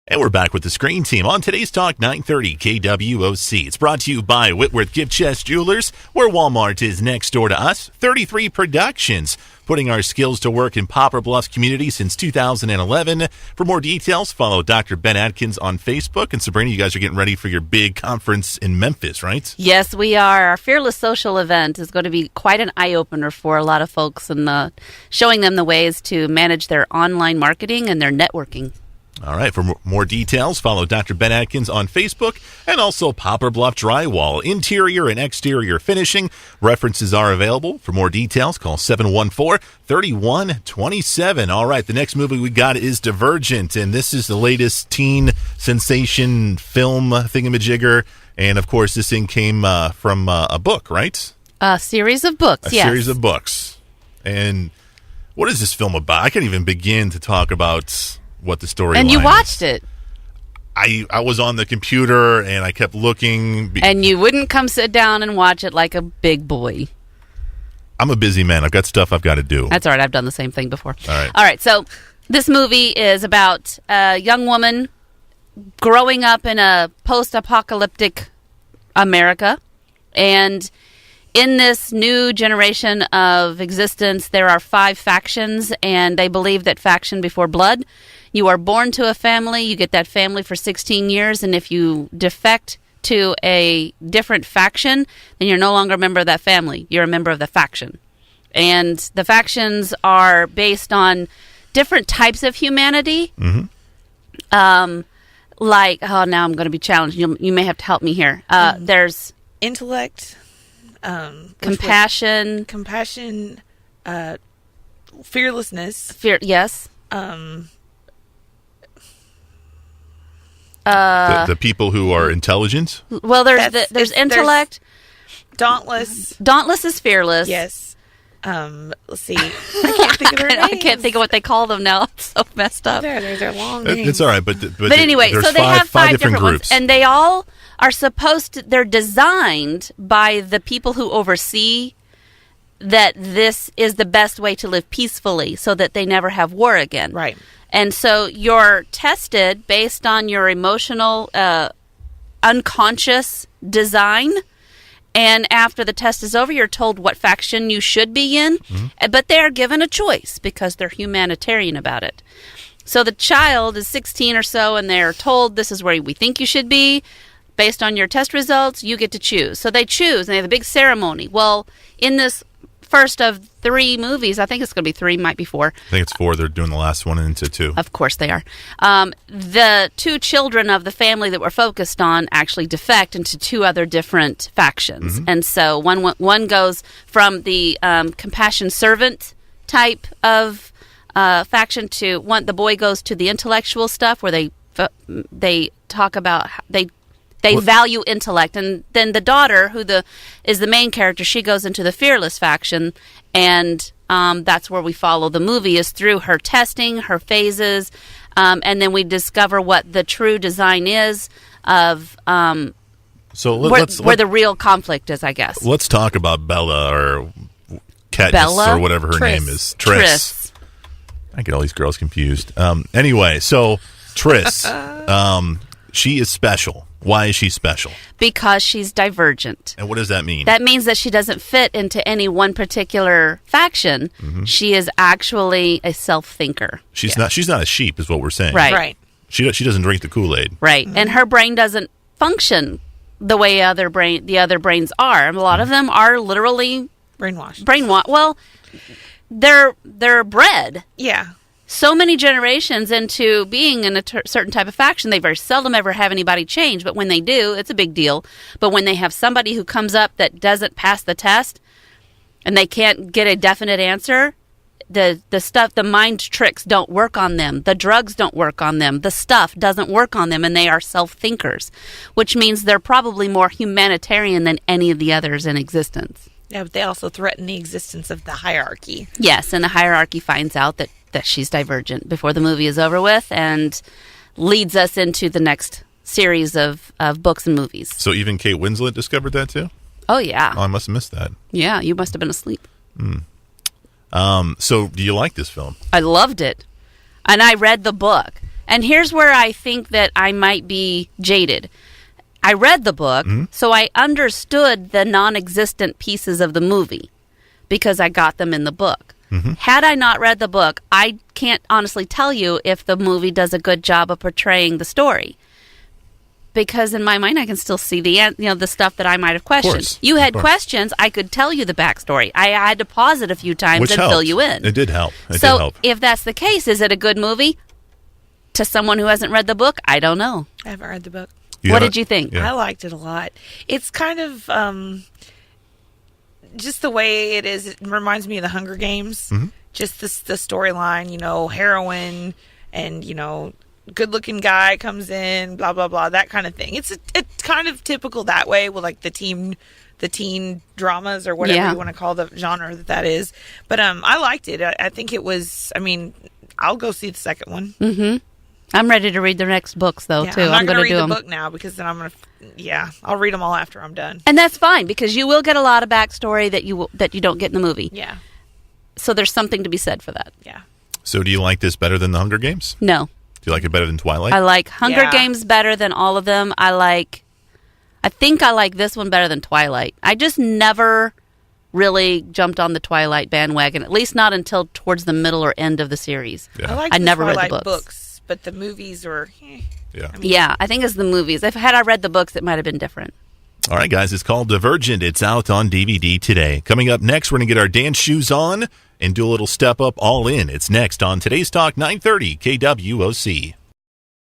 And we're back with the Screen Team on today's Talk 930 KWOC. It's brought to you by Whitworth Gift Chest Jewelers, where Walmart is next door to us. 33 Productions, putting our skills to work in Poplar Bluff's community since 2011. For more details, follow Dr. Ben Atkins on Facebook. And Sabrina, you guys are getting ready for your big conference in Memphis, right? Yes, we are. Our Fearless Social event is going to be quite an eye-opener for a lot of folks and showing them the ways to manage their online marketing and their networking. All right, for more details, follow Dr. Ben Atkins on Facebook and also Poplar Bluff Drywall, interior and exterior finishing. References are available. For more details, call 714-3127. All right, the next movie we got is Divergent, and this is the latest teen sensation film thingamajigger. And, of course, this thing came from a book, right? A series of books, yes. A series of books. And what is this film about? I can't even begin to talk about what the story and is. You watched it. I was on the computer and I kept looking. And you wouldn't come sit down and watch it like a big boy. I'm a busy man. I've got stuff I've got to do. That's all right. I've done the same thing before. All right. So this movie is about a young woman growing up in a post-apocalyptic America. And in this new generation of existence, there are 5 factions, and they believe that faction before blood. You are born to a family, you get that family for 16 years, and if you defect to a different faction, then you're no longer a member of that family. You're a member of the faction. And the factions are based on different types of humanity. Mm-hmm. Now I'm going to be challenged. You may have to help me here. There's intellect, compassion, fearlessness. Yes. The people who are intelligent. Well, there's intellect. Dauntless. Dauntless is fearless. Yes. Let's see. I can't think of their names. I can't think of what they call them now. It's so messed up. They're long names. It's all right, but anyway, so they have 5 different groups, ones, and they all are they're designed by the people who oversee that this is the best way to live peacefully so that they never have war again. Right. And so you're tested based on your emotional, unconscious design. And after the test is over, you're told what faction you should be in. Mm-hmm. But they're given a choice because they're humanitarian about it. So the child is 16 or so, and they're told this is where we think you should be. Based on your test results, you get to choose. So they choose, and they have a big ceremony. Well, in this first of 3 movies, I think it's going to be 3, might be 4. I think it's 4. They're doing the last one into 2. Of course they are. The 2 children of the family that we're focused on actually defect into 2 other different factions. Mm-hmm. And so one goes from the compassion servant type of faction to one. The boy goes to the intellectual stuff where they talk about they value intellect, and then the daughter, who is the main character, she goes into the fearless faction, and that's where we follow the movie, is through her testing, her phases, and then we discover what the true design is of where the real conflict is, I guess. Let's talk about Bella, or Katniss, or whatever her name is. Triss. I get all these girls confused. Anyway, so Triss, she is special. Why is she special? Because she's divergent. And what does that mean? That means that she doesn't fit into any one particular faction. Mm-hmm. She is actually a self-thinker. She's not a sheep, is what we're saying. Right. She doesn't drink the Kool-Aid. Right. Mm-hmm. And her brain doesn't function the way the other brains are. And a lot of them are literally brainwashed. Well, they're bred. Yeah. So many generations into being in a certain type of faction, they very seldom ever have anybody change. But when they do, it's a big deal. But when they have somebody who comes up that doesn't pass the test and they can't get a definite answer, the mind tricks don't work on them. The drugs don't work on them. The stuff doesn't work on them, and they are self-thinkers, which means they're probably more humanitarian than any of the others in existence. Yeah, but they also threaten the existence of the hierarchy. Yes, and the hierarchy finds out that she's divergent before the movie is over with, and leads us into the next series of books and movies. So even Kate Winslet discovered that too? Oh, yeah. Oh, I must have missed that. Yeah, you must have been asleep. So do you like this film? I loved it. And I read the book. And here's where I think that I might be jaded. I read the book, so I understood the non-existent pieces of the movie because I got them in the book. Had I not read the book, I can't honestly tell you if the movie does a good job of portraying the story. Because in my mind, I can still see the stuff that I might have questioned. You had questions, I could tell you the backstory. I had to pause it a few times Which and helped. fill you in. It did help. If that's the case, is it a good movie? To someone who hasn't read the book, I don't know. I haven't read the book. What did you think? I liked it a lot. It's kind of just the way it is. It reminds me of the Hunger Games. Just the storyline, heroine and, good-looking guy comes in, blah, blah, blah, that kind of thing. It's kind of typical that way with, like, the teen dramas or whatever you want to call the genre that is. But I liked it. I think it was, I'll go see the second one. I'm ready to read the next books, though, too. I'm going to read do the them. book now because then I'm going to, I'll read them all after I'm done. And that's fine because you will get a lot of backstory that you don't get in the movie. Yeah. So there's something to be said for that. Yeah. So do you like this better than the Hunger Games? No. Do you like it better than Twilight? I like Hunger Games better than all of them. I think I like this one better than Twilight. I just never really jumped on the Twilight bandwagon, at least not until towards the middle or end of the series. Yeah. I never read the books, but the movies were... I think it's the movies. Had I read the books, it might have been different. All right, guys, it's called Divergent. It's out on DVD today. Coming up next, we're going to get our dance shoes on and do a little step up all in. It's next on Today's Talk 930 KWOC.